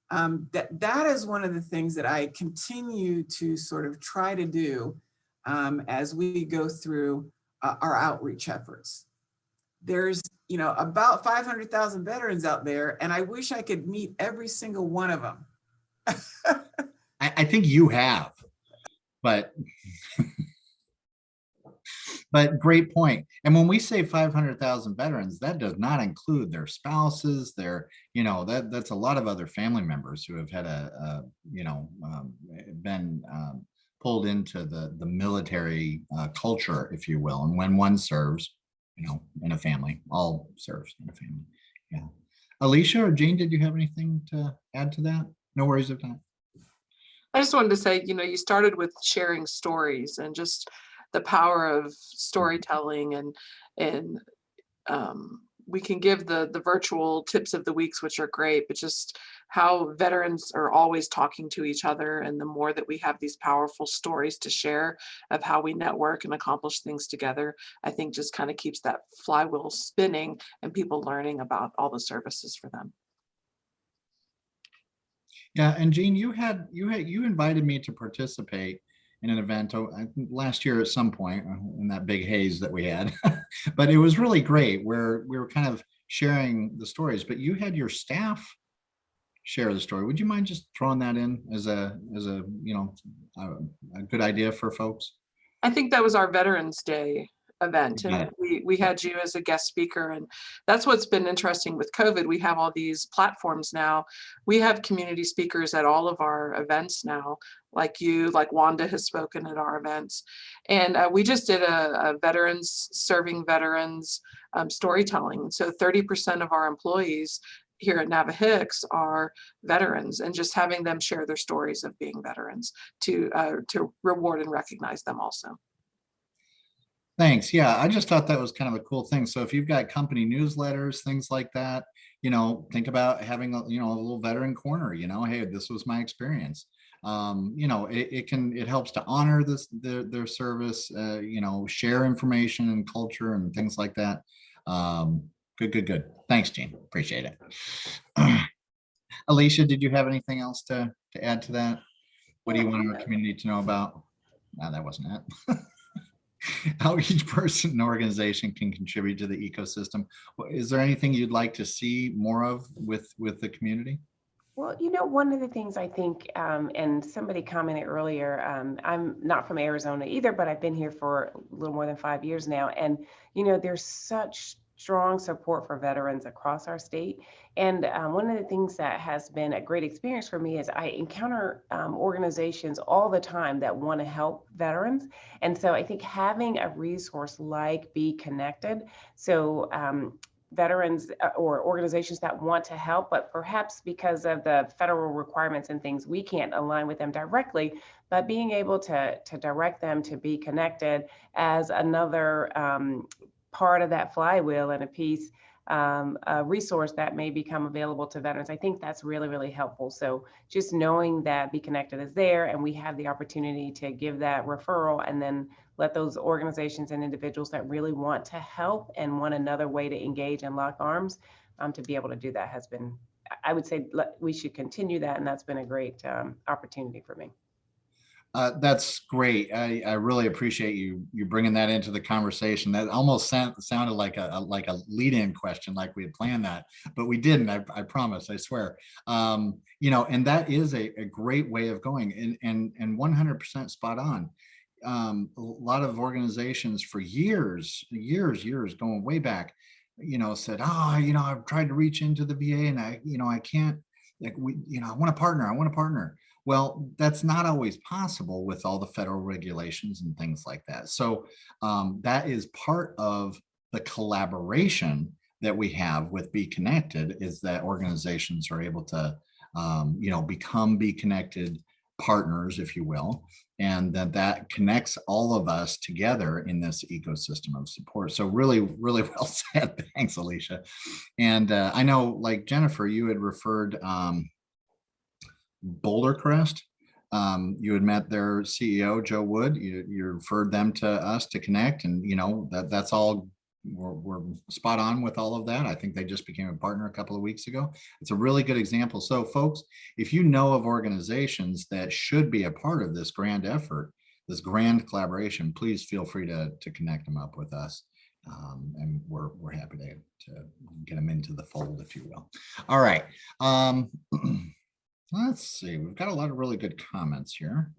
That is one of the things that I continue to sort of try to do as we go through our outreach efforts. There's, about 500,000 veterans out there, and I wish I could meet every single one of them. I think you have, but great point. And when we say 500,000 veterans, that does not include their spouses, that's a lot of other family members who have had been pulled into the military culture, if you will. And when one serves, in a family, all serves in a family. Yeah. Alicia or Jean, did you have anything to add to that? No worries if not. I just wanted to say, you started with sharing stories and just the power of storytelling, and we can give the virtual tips of the weeks, which are great, but just how veterans are always talking to each other. And the more that we have these powerful stories to share of how we network and accomplish things together, I think just kind of keeps that flywheel spinning and people learning about all the services for them. Yeah, and Jean, you invited me to participate in an event last year at some point in that big haze that we had, but it was really great where we were kind of sharing the stories, but you had your staff share the story. Would you mind just throwing that in as a good idea for folks? I think that was our Veterans Day event. And we had you as a guest speaker. And that's what's been interesting with COVID. We have all these platforms now. We have community speakers at all of our events now, like you, like Wanda has spoken at our events. And we just did a veterans serving veterans storytelling. So 30% of our employees here at Navahicks are veterans, and just having them share their stories of being veterans to reward and recognize them also. Thanks. Yeah, I just thought that was kind of a cool thing. So if you've got company newsletters, things like that, think about having a little veteran corner. Hey, this was my experience. It helps to honor their service. Share information and culture and things like that. Good. Thanks, Jean. Appreciate it. Alicia, did you have anything else to add to that? What do you want our community to know about? No, that wasn't it. How each person and organization can contribute to the ecosystem. Is there anything you'd like to see more of with the community? Well, one of the things I think, and somebody commented earlier, I'm not from Arizona either, but I've been here for a little more than 5 years now. And, there's such strong support for veterans across our state. And one of the things that has been a great experience for me is I encounter organizations all the time that want to help veterans. And so I think having a resource like Be Connected, so veterans or organizations that want to help, but perhaps because of the federal requirements and things, we can't align with them directly, but being able to direct them to Be Connected as another part of that flywheel and a piece, a resource that may become available to veterans. I think that's really, really helpful. So just knowing that Be Connected is there and we have the opportunity to give that referral and then let those organizations and individuals that really want to help and want another way to engage and lock arms to be able to do that has been, I would say we should continue that. And that's been a great opportunity for me. That's great. I really appreciate you bringing that into the conversation. That almost sounded like a lead-in question, like we had planned that, but we didn't. I promise. I swear. And that is a great way of going, and 100% spot on. A lot of organizations for years, going way back, said, I've tried to reach into the VA and I can't. I want to partner. Well, that's not always possible with all the federal regulations and things like that. So that is part of the collaboration that we have with Be Connected, is that organizations are able to, become Be Connected partners, if you will, and that connects all of us together in this ecosystem of support. So really, really well said. Thanks, Alicia. And I know, like Jennifer, you had referred Boulder Crest. You had met their CEO, Joe Wood. You referred them to us to connect, and that's all. We're spot on with all of that. I think they just became a partner a couple of weeks ago. It's a really good example. So folks, if you know of organizations that should be a part of this grand effort, this grand collaboration, please feel free to connect them up with us. And we're happy to get them into the fold, if you will. All right. Let's see, we've got a lot of really good comments here.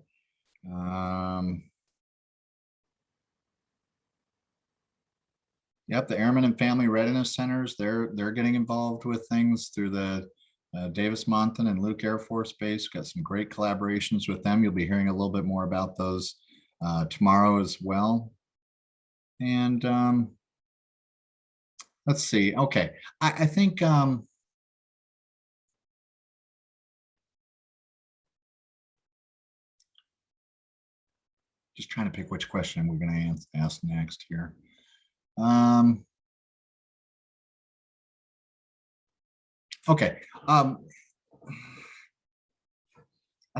Yep, the Airmen and Family Readiness Centers, they're getting involved with things through the Davis-Monthan and Luke Air Force Base. Got some great collaborations with them. You'll be hearing a little bit more about those tomorrow as well. And let's see, okay, I think just trying to pick which question we're going to ask next here. Okay. I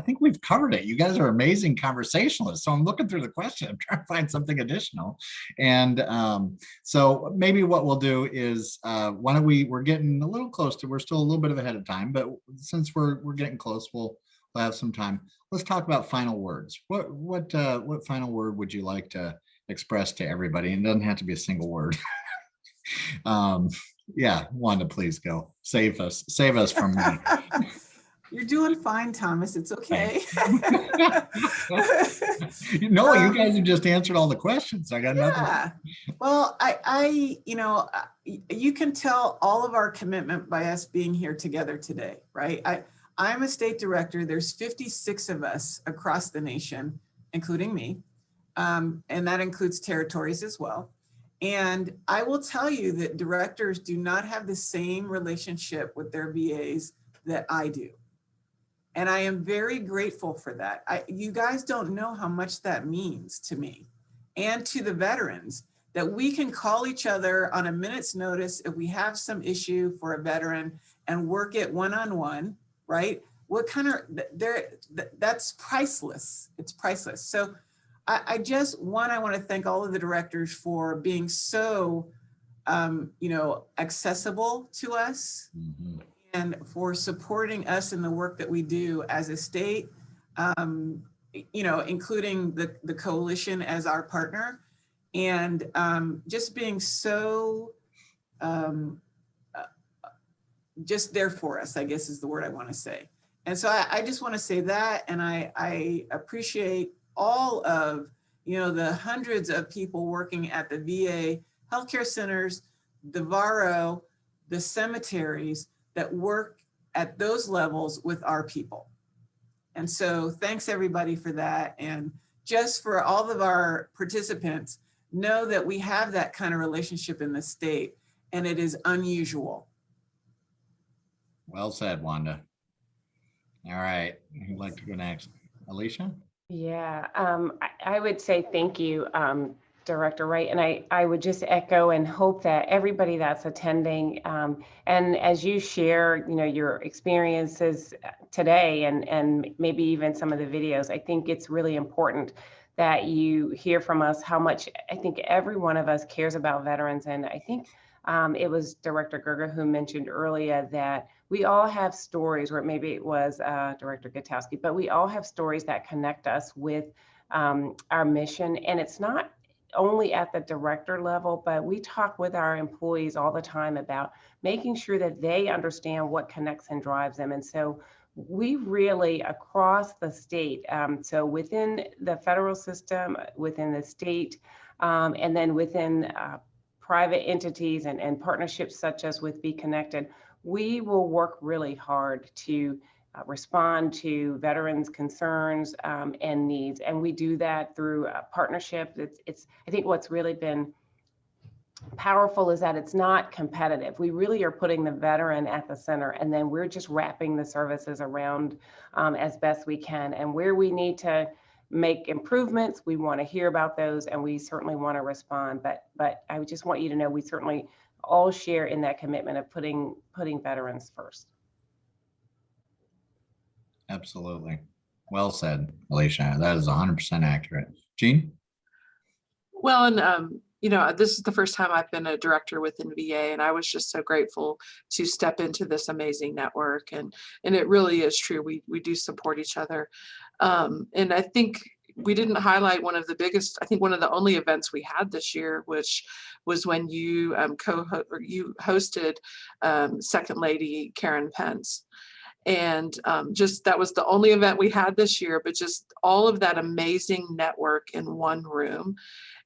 think we've covered it. You guys are amazing conversationalists. So I'm looking through the question. I'm trying to find something additional. And so maybe what we'll do is, why don't we're getting a little close to, we're still a little bit ahead of time, but since we're getting close, we'll have some time. Let's talk about final words. What final word would you like to express to everybody? And it doesn't have to be a single word. Yeah, Wanda, please go. Save us from me. You're doing fine, Thomas. It's okay. No, you guys have just answered all the questions. I got nothing. Yeah. Well, you can tell all of our commitment by us being here together today, right? I'm a state director. There's 56 of us across the nation, including me. And that includes territories as well. And I will tell you that directors do not have the same relationship with their VAs that I do. And I am very grateful for that. You guys don't know how much that means to me and to the veterans, that we can call each other on a minute's notice if we have some issue for a veteran and work it one-on-one, right? What kind of, that's priceless. It's priceless. So I want to thank all of the directors for being so, accessible to us. Mm-hmm. And for supporting us in the work that we do as a state, including the coalition as our partner, and just being so just there for us, I guess is the word I want to say. And so I just want to say that, and I appreciate all of the hundreds of people working at the VA healthcare centers, the VARO, the cemeteries, that work at those levels with our people. And so thanks everybody for that. And just for all of our participants, know that we have that kind of relationship in the state, and it is unusual. Well said, Wanda. All right, who'd like to go next? Alicia? Yeah, I would say thank you, Director Wright, and I would just echo and hope that everybody that's attending, and as you share, your experiences today, and maybe even some of the videos, I think it's really important that you hear from us how much I think every one of us cares about veterans. And I think it was Director Gerger who mentioned earlier that we all have stories, or maybe it was Director Gatowski, but we all have stories that connect us with our mission. And it's not only at the director level, but we talk with our employees all the time about making sure that they understand what connects and drives them. And so we really, across the state, so within the federal system, within the state, and then within private entities and partnerships such as with Be Connected, we will work really hard to respond to veterans' concerns and needs. And we do that through partnership. I think what's really been powerful is that it's not competitive. We really are putting the veteran at the center, and then we're just wrapping the services around as best we can. And where we need to make improvements, we want to hear about those, and we certainly want to respond. But I just want you to know we certainly all share in that commitment of putting veterans first. Absolutely. Well said, Alicia. That is 100% accurate. Jean? Well, and this is the first time I've been a director within VA, and I was just so grateful to step into this amazing network. And it really is true. We do support each other. And I think we didn't highlight one of the biggest, I think one of the only events we had this year, which was when you hosted Second Lady Karen Pence. And just that was the only event we had this year, but just all of that amazing network in one room.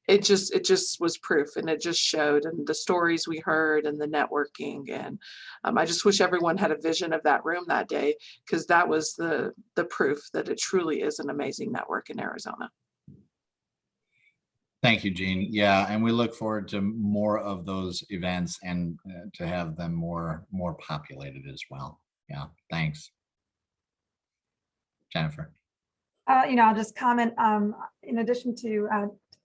It just was proof, and it just showed, and the stories we heard and the networking. And I just wish everyone had a vision of that room that day, because that was the proof that it truly is an amazing network in Arizona. Thank you, Jean. Yeah, and we look forward to more of those events and to have them more populated as well. Yeah, thanks. Jennifer. I'll just comment in addition to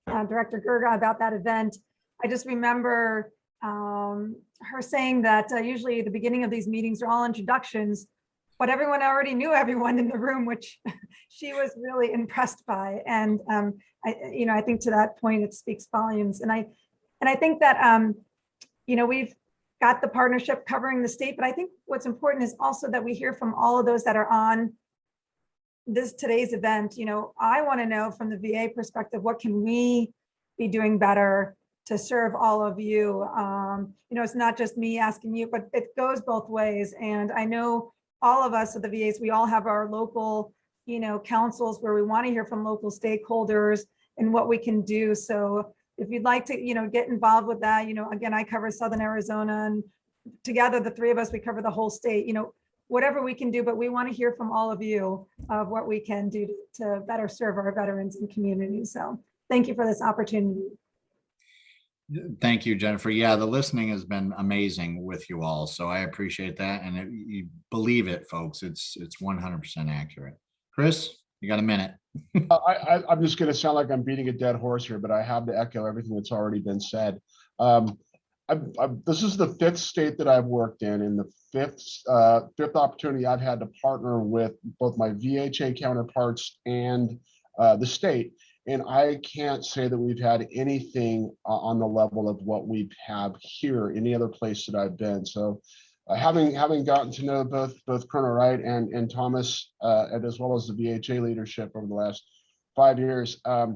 Director Gerger about that event. I just remember her saying that usually the beginning of these meetings are all introductions, but everyone already knew everyone in the room, which she was really impressed by. And I think to that point, it speaks volumes. And I think that we've got the partnership covering the state, but I think what's important is also that we hear from all of those that are on today's event. I want to know from the VA perspective, what can we be doing better to serve all of you? It's not just me asking you, but it goes both ways. And I know all of us at the VAs, we all have our local, councils where we want to hear from local stakeholders and what we can do. So if you'd like to, get involved with that, again, I cover Southern Arizona, and together, the three of us, we cover the whole state, whatever we can do, but we want to hear from all of you of what we can do to better serve our veterans and communities. So thank you for this opportunity. Thank you, Jennifer. Yeah, the listening has been amazing with you all. So I appreciate that. And you believe it, folks, it's 100% accurate. Chris, you got a minute. I'm just going to sound like I'm beating a dead horse here, but I have to echo everything that's already been said. This is the 5th state that I've worked in, and the fifth opportunity I've had to partner with both my VHA counterparts and the state. And I can't say that we've had anything on the level of what we have here, any other place that I've been. So having gotten to know both Colonel Wright and Thomas, and as well as the VHA leadership over the last 5 years, I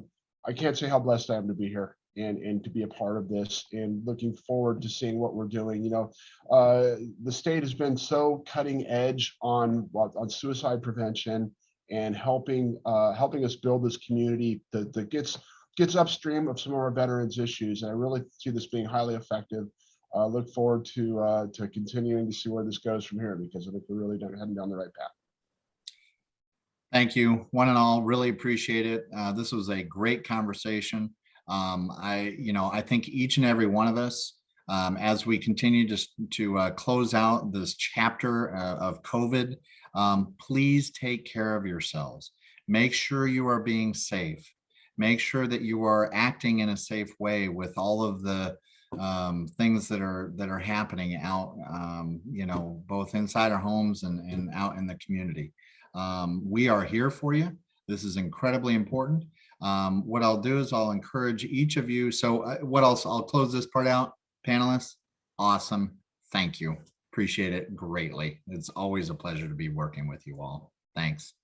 can't say how blessed I am to be here and to be a part of this, and looking forward to seeing what we're doing. The state has been so cutting edge on suicide prevention and helping us build this community that gets upstream of some of our veterans' issues. And I really see this being highly effective. Look forward to continuing to see where this goes from here, because I think we're really heading down the right path. Thank you, one and all. Really appreciate it. This was a great conversation. I think each and every one of us, as we continue to close out this chapter of COVID, please take care of yourselves. Make sure you are being safe. Make sure that you are acting in a safe way with all of the things that are happening out, both inside our homes and out in the community. We are here for you. This is incredibly important. What I'll do is I'll encourage each of you. So what else? I'll close this part out. Panelists, awesome. Thank you. Appreciate it greatly. It's always a pleasure to be working with you all. Thanks.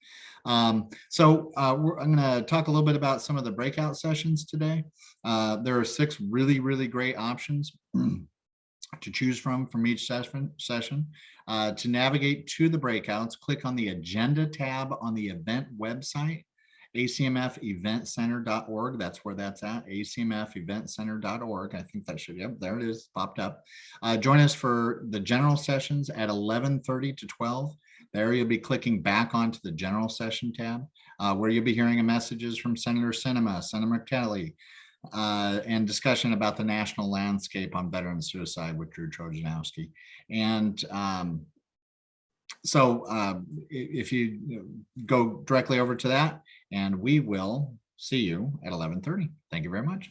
I'm going to talk a little bit about some of the breakout sessions today. There are 6 really, really great options to choose from each session. To navigate to the breakouts, click on the agenda tab on the event website, acmfeventcenter.org. That's where that's at, acmfeventcenter.org. I think that should, yep, there it is, popped up. Join us for the general sessions at 11:30 to 12. There you'll be clicking back onto the general session tab, where you'll be hearing messages from Senator Sinema, Senator Kelly, and discussion about the national landscape on veteran suicide with Drew Gatowski. And if you go directly over to that, and we will see you at 11:30. Thank you very much.